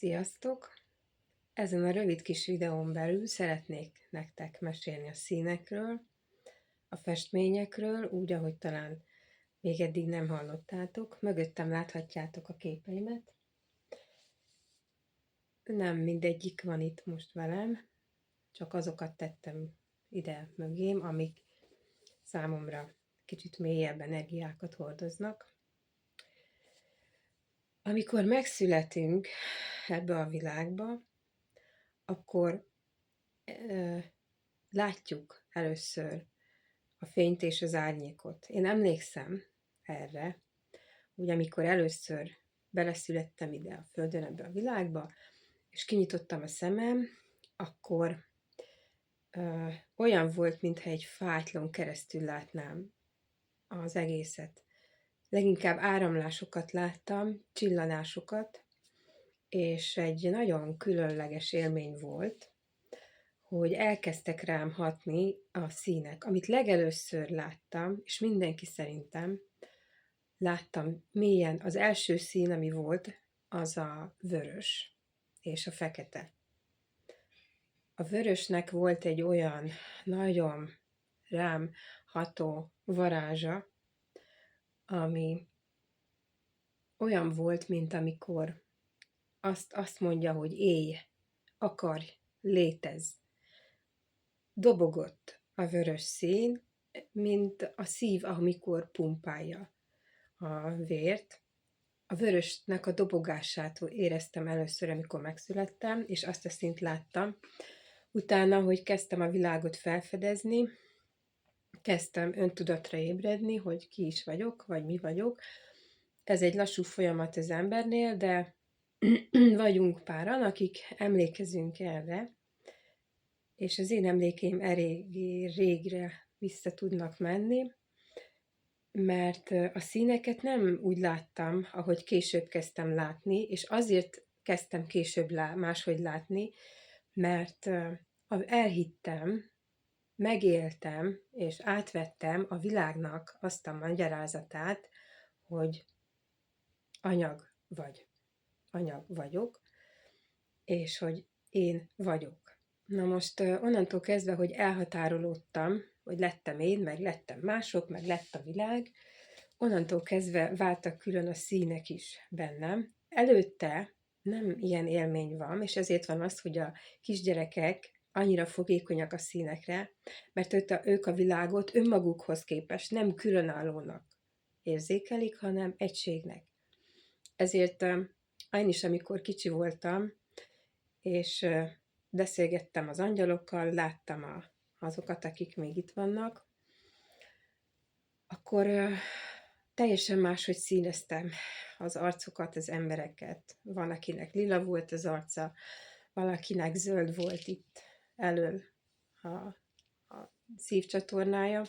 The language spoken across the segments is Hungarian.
Sziasztok! Ezen a rövid kis videón belül szeretnék nektek mesélni a színekről, a festményekről, úgy, ahogy talán még eddig nem hallottátok. Mögöttem láthatjátok a képeimet. Nem mindegyik van itt most velem, csak azokat tettem ide mögém, amik számomra kicsit mélyebb energiákat hordoznak. Amikor megszületünk ebbe a világba, akkor látjuk először a fényt és az árnyékot. Én emlékszem erre, hogy amikor először beleszülettem ide a Földön, ebbe a világba, és kinyitottam a szemem, akkor olyan volt, mintha egy fájtlon keresztül látnám az egészet. Leginkább áramlásokat láttam, csillanásokat, és egy nagyon különleges élmény volt, hogy elkezdtek rám hatni a színek. Amit legelőször láttam, és mindenki szerintem láttam mélyen, az első szín, ami volt, az a vörös és a fekete. A vörösnek volt egy olyan nagyon rám ható varázsa, ami olyan volt, mint amikor azt mondja, hogy élj, akarj, létezz. Dobogott a vörös szín, mint a szív, amikor pumpálja a vért. A vörösnek a dobogását éreztem először, amikor megszülettem, és azt a színt láttam. Utána, hogy kezdtem a világot felfedezni, kezdtem öntudatra ébredni, hogy ki is vagyok, vagy mi vagyok. Ez egy lassú folyamat az embernél, de vagyunk páran, akik emlékezünk erre, és az én emlékeim eléggé régre vissza tudnak menni, mert a színeket nem úgy láttam, ahogy később kezdtem látni, és azért kezdtem később máshogy látni, mert elhittem, megéltem, és átvettem a világnak azt a magyarázatát, hogy anyag vagyok, és hogy én vagyok. Na most onnantól kezdve, hogy elhatárolódtam, hogy lettem én, meg lettem mások, meg lett a világ, onnantól kezdve váltak külön a színek is bennem. Előtte nem ilyen élmény van, és ezért van az, hogy a kisgyerekek annyira fogékonyak a színekre, mert ők a világot önmagukhoz képest nem különállónak érzékelik, hanem egységnek. Ezért én is, amikor kicsi voltam, és beszélgettem az angyalokkal, láttam azokat, akik még itt vannak, akkor teljesen máshogy színeztem az arcokat, az embereket. Van, akinek lila volt az arca, valakinek zöld volt itt elől a szívcsatornája,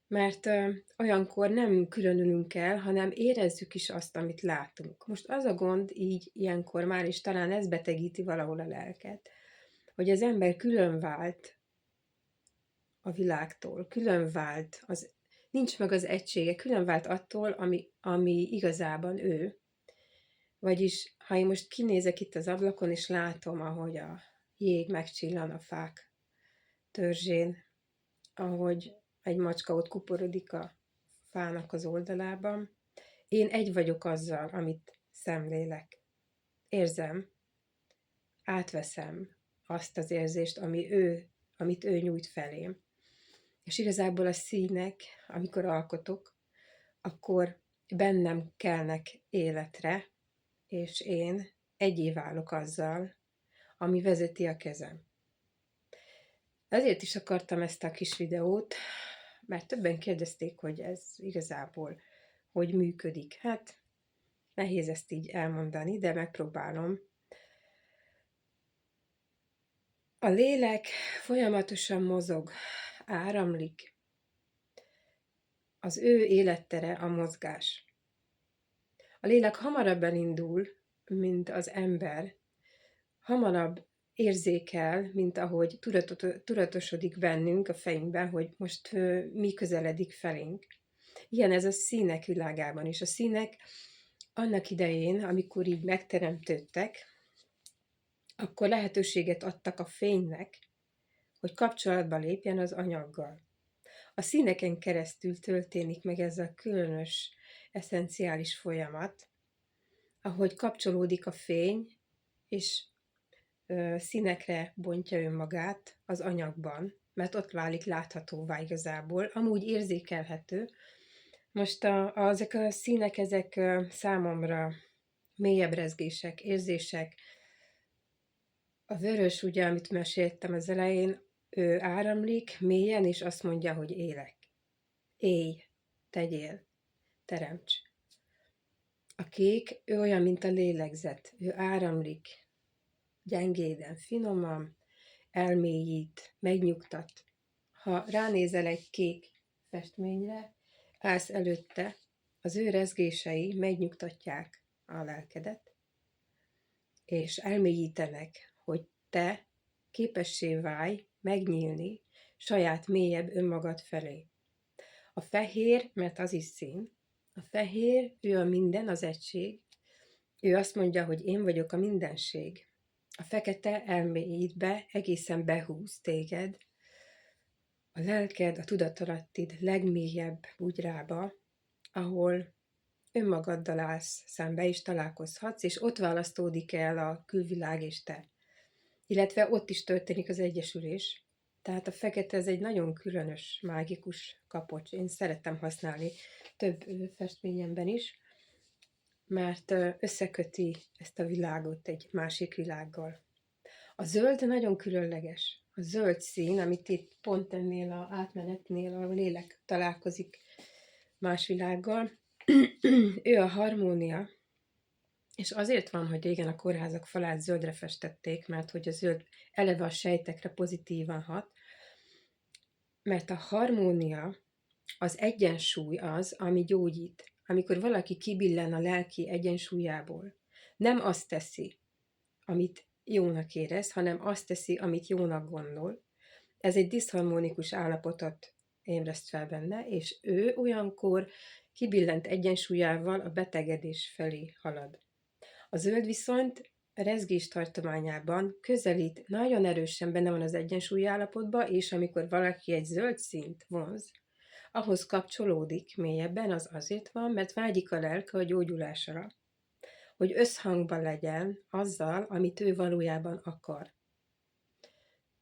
mert olyankor nem különülünk el, hanem érezzük is azt, amit látunk. Most az a gond így ilyenkor már, és talán ez betegíti valahol a lelket, hogy az ember külön vált a világtól, külön vált, nincs meg az egysége, külön vált attól, ami igazában ő. Vagyis, ha én most kinézek itt az ablakon, és látom, ahogy a jég megcsillan a fák törzsén, ahogy egy macska ott kuporodik a fának az oldalában, én egy vagyok azzal, amit szemlélek. Érzem, átveszem azt az érzést, amit ő nyújt felém. És igazából a színek, amikor alkotok, akkor bennem kelnek életre, és én egyé válok azzal, ami vezeti a kezem. Ezért is akartam ezt a kis videót, mert többen kérdezték, hogy ez igazából hogy működik. Hát nehéz ezt így elmondani, de megpróbálom. A lélek folyamatosan mozog, áramlik. Az ő élettere a mozgás. A lélek hamarabb elindul, mint az ember, hamarabb érzékel, mint ahogy tudatosodik bennünk a fejünkben, hogy most mi közeledik felénk. Ilyen ez a színek világában is. A színek annak idején, amikor így megteremtődtek, akkor lehetőséget adtak a fénynek, hogy kapcsolatba lépjen az anyaggal. A színeken keresztül történik meg ez a különös, eszenciális folyamat, ahogy kapcsolódik a fény, és színekre bontja önmagát az anyagban, mert ott válik láthatóvá igazából, amúgy érzékelhető. Most ezek a színek, ezek számomra mélyebb rezgések, érzések. A vörös, ugye, amit meséltem az elején, ő áramlik mélyen, és azt mondja, hogy élek. Élj, tegyél, teremts. A kék, ő olyan, mint a lélegzet, ő áramlik, gyengéden, finoman, elmélyít, megnyugtat. Ha ránézel egy kék festményre, állsz előtte, az ő rezgései megnyugtatják a lelkedet, és elmélyítenek, hogy te képessé válj megnyílni saját mélyebb önmagad felé. A fehér, mert az is szín, a fehér, ő a minden, az egység, ő azt mondja, hogy én vagyok a mindenség. A fekete elmélyít be, egészen behúz téged, a lelked, a tudatalattid legmélyebb bugyrába, ahol önmagaddal állsz szembe, és találkozhatsz, és ott választódik el a külvilág és te. Illetve ott is történik az egyesülés. Tehát a fekete, ez egy nagyon különös, mágikus kapocs. Én szeretem használni több festményemben is, mert összeköti ezt a világot egy másik világgal. A zöld nagyon különleges. A zöld szín, amit itt pont ennél az átmenetnél a lélek találkozik más világgal, ő a harmónia, és azért van, hogy régen a kórházak falát zöldre festették, mert hogy a zöld eleve a sejtekre pozitívan hat, mert a harmónia, az egyensúly az, ami gyógyít. Amikor valaki kibillen a lelki egyensúlyából, nem azt teszi, amit jónak érez, hanem azt teszi, amit jónak gondol. Ez egy diszharmonikus állapotot ébreszt fel benne, és ő olyankor kibillent egyensúlyával a betegedés felé halad. A zöld viszont rezgés tartományában közelít, nagyon erősen benne van az egyensúly állapotban, és amikor valaki egy zöld színt vonz, ahhoz kapcsolódik mélyebben, az azért van, mert vágyik a lelke a gyógyulásra, hogy összhangban legyen azzal, amit ő valójában akar.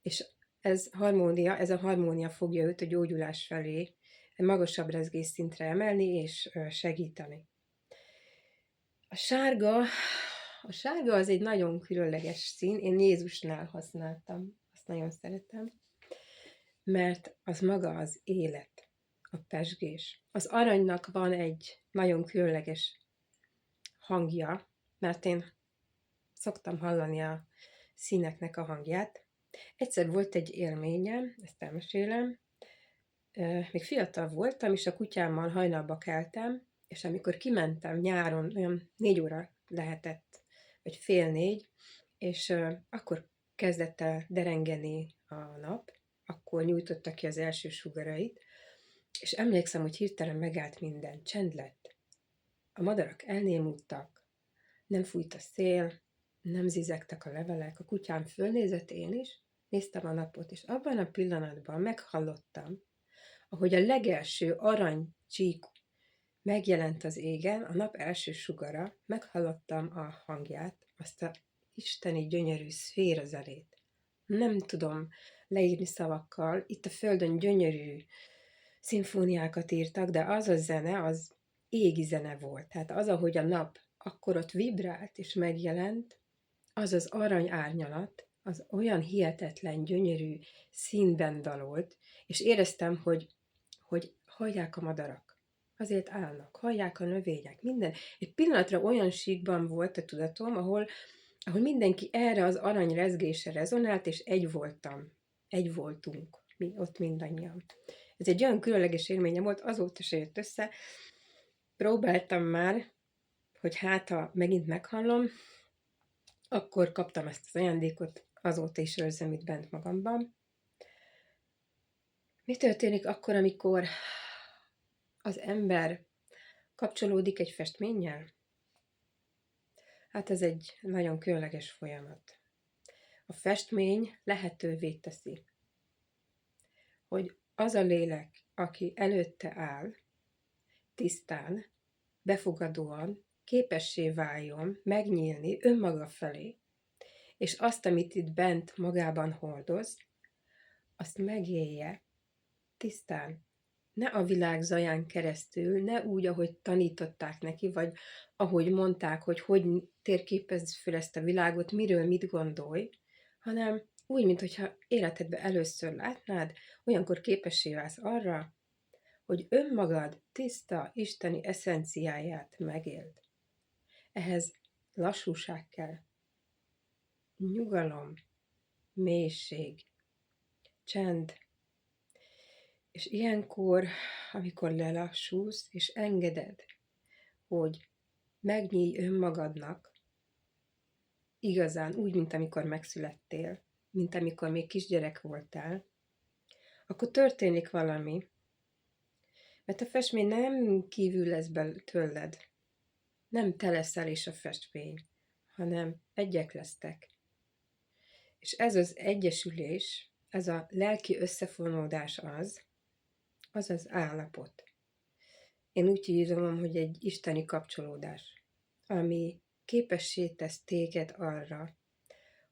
És ez a harmónia fogja őt a gyógyulás felé egy magasabb rezgésszintre emelni és segíteni. A sárga az egy nagyon különleges szín, én Jézusnál használtam, azt nagyon szeretem, mert az maga az élet, a pezsgés. Az aranynak van egy nagyon különleges hangja, mert én szoktam hallani a színeknek a hangját. Egyszer volt egy élményem, ezt elmesélem, még fiatal voltam, és a kutyámmal hajnalba keltem, és amikor kimentem nyáron, olyan 4 óra lehetett, vagy fél 4, és akkor kezdett el derengeni a nap, akkor nyújtotta ki az első sugarait, és emlékszem, hogy hirtelen megállt minden, csend lett. A madarak elnémultak, nem fújt a szél, nem zizegtek a levelek, a kutyám fölnézett, én is, néztem a napot, és abban a pillanatban meghallottam, ahogy a legelső aranycsík megjelent az égen, a nap első sugara, meghallottam a hangját, azt a isteni gyönyörű szférazenét. Nem tudom leírni szavakkal, itt a földön gyönyörű szimfóniákat írtak, de az a zene, az égi zene volt. Tehát az, ahogy a nap akkor ott vibrált és megjelent, az az arany árnyalat, az olyan hihetetlen, gyönyörű színben dalolt, és éreztem, hogy hallják a madarak. Azért állnak, hallják a növények, minden. Egy pillanatra olyan síkban volt a tudatom, ahol mindenki erre az arany rezgésre rezonált, és egy voltunk, mi ott mindannyian. Ez egy olyan különleges élményem volt, azóta se jött össze. Próbáltam már, hogy hát ha megint meghallom, akkor kaptam ezt az ajándékot, azóta is őrzöm itt bent magamban. Mi történik akkor, amikor az ember kapcsolódik egy festménnyel? Hát ez egy nagyon különleges folyamat. A festmény lehetővé teszi, hogy az a lélek, aki előtte áll, tisztán, befogadóan, képessé váljon megnyílni önmaga felé, és azt, amit itt bent magában hordoz, azt megélje tisztán. Ne a világ zaján keresztül, ne úgy, ahogy tanították neki, vagy ahogy mondták, hogy térképezd fel ezt a világot, miről mit gondolj, hanem úgy, mintha életedben először látnád, olyankor képessé válsz arra, hogy önmagad tiszta isteni eszenciáját megéld. Ehhez lassúság kell, nyugalom, mélység, csend. És ilyenkor, amikor lelassulsz, és engeded, hogy megnyílj önmagadnak, igazán úgy, mint amikor megszülettél, mint amikor még kisgyerek voltál, akkor történik valami, mert a festmény nem kívül lesz tőled, nem te leszel és a festmény, hanem egyek lesztek. És ez az egyesülés, ez a lelki összefonódás az az állapot. Én úgy hívom, hogy egy isteni kapcsolódás, ami képessé tesz téged arra,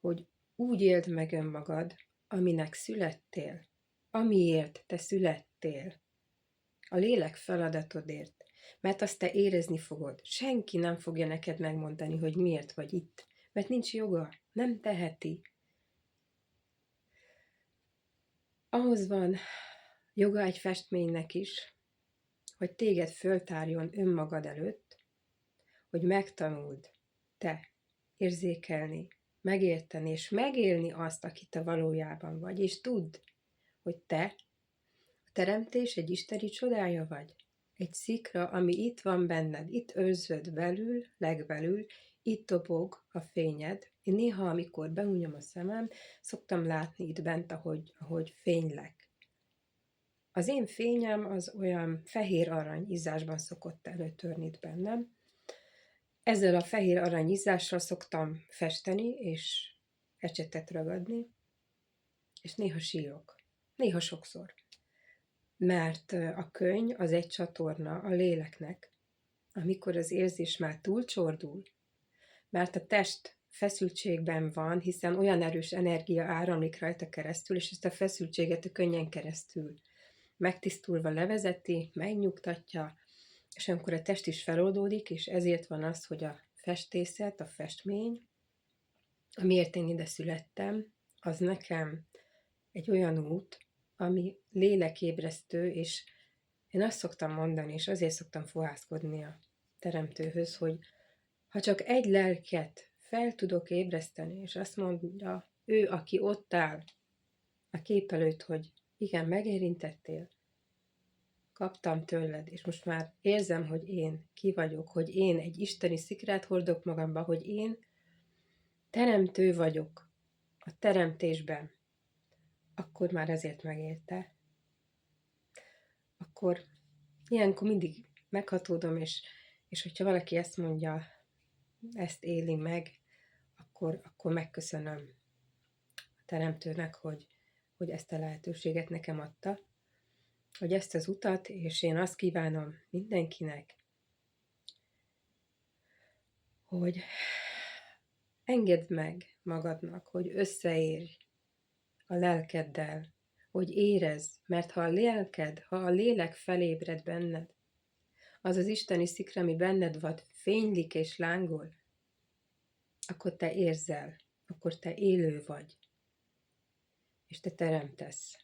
hogy úgy éld meg önmagad, aminek születtél, amiért te születtél, a lélek feladatodért, mert azt te érezni fogod. Senki nem fogja neked megmondani, hogy miért vagy itt, mert nincs joga, nem teheti. Ahhoz van joga egy festménynek is, hogy téged föltárjon önmagad előtt, hogy megtanuld te érzékelni, megérteni és megélni azt, aki te valójában vagy, és tudd, hogy te a teremtés egy isteni csodája vagy. Egy szikra, ami itt van benned, itt őrzöd belül, legbelül, itt dobog a fényed. Én néha, amikor behunyom a szemem, szoktam látni itt bent, ahogy fénylek. Az én fényem az olyan fehér arany izzásban szokott előtörni itt bennem. Ezzel a fehér arany izzással szoktam festeni, és ecsetet ragadni, és néha sírok. Néha sokszor. Mert a könny az egy csatorna a léleknek, amikor az érzés már túlcsordul, mert a test feszültségben van, hiszen olyan erős energia áramlik rajta keresztül, és ezt a feszültséget a könnyen keresztül megtisztulva levezeti, megnyugtatja, és amikor a test is feloldódik, és ezért van az, hogy a festészet, a festmény, amiért én ide születtem, az nekem egy olyan út, ami lélekébresztő, és én azt szoktam mondani, és azért szoktam fohászkodni a teremtőhöz, hogy ha csak egy lelket fel tudok ébreszteni, és azt mondja ő, aki ott áll a kép előtt, hogy igen, megérintettél, kaptam tőled, és most már érzem, hogy én ki vagyok, hogy én egy isteni szikrát hordok magamba, hogy én teremtő vagyok a teremtésben, akkor már ezért megérte. Akkor ilyenkor mindig meghatódom, és hogyha valaki ezt mondja, ezt éli meg, akkor megköszönöm a teremtőnek, hogy ezt a lehetőséget nekem adta, hogy ezt az utat, és én azt kívánom mindenkinek, hogy engedd meg magadnak, hogy összeérj a lelkeddel, hogy érezd, mert ha a lélek felébred benned, az az isteni szikra, ami benned van, fénylik és lángol, akkor te érzel, akkor te élő vagy, és te teremtesz,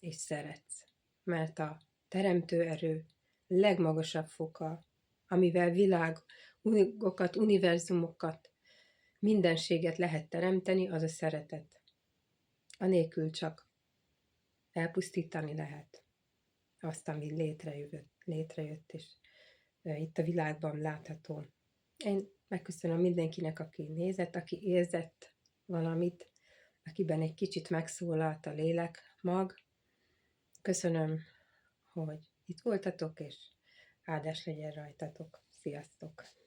és szeretsz. Mert a teremtő erő legmagasabb foka, amivel világokat, univerzumokat, mindenséget lehet teremteni, az a szeretet. Anélkül csak elpusztítani lehet azt, ami létrejött, és itt a világban látható. Én megköszönöm mindenkinek, aki nézett, aki érzett valamit, akiben egy kicsit megszólalt a lélek mag. Köszönöm, hogy itt voltatok, és áldás legyen rajtatok. Sziasztok!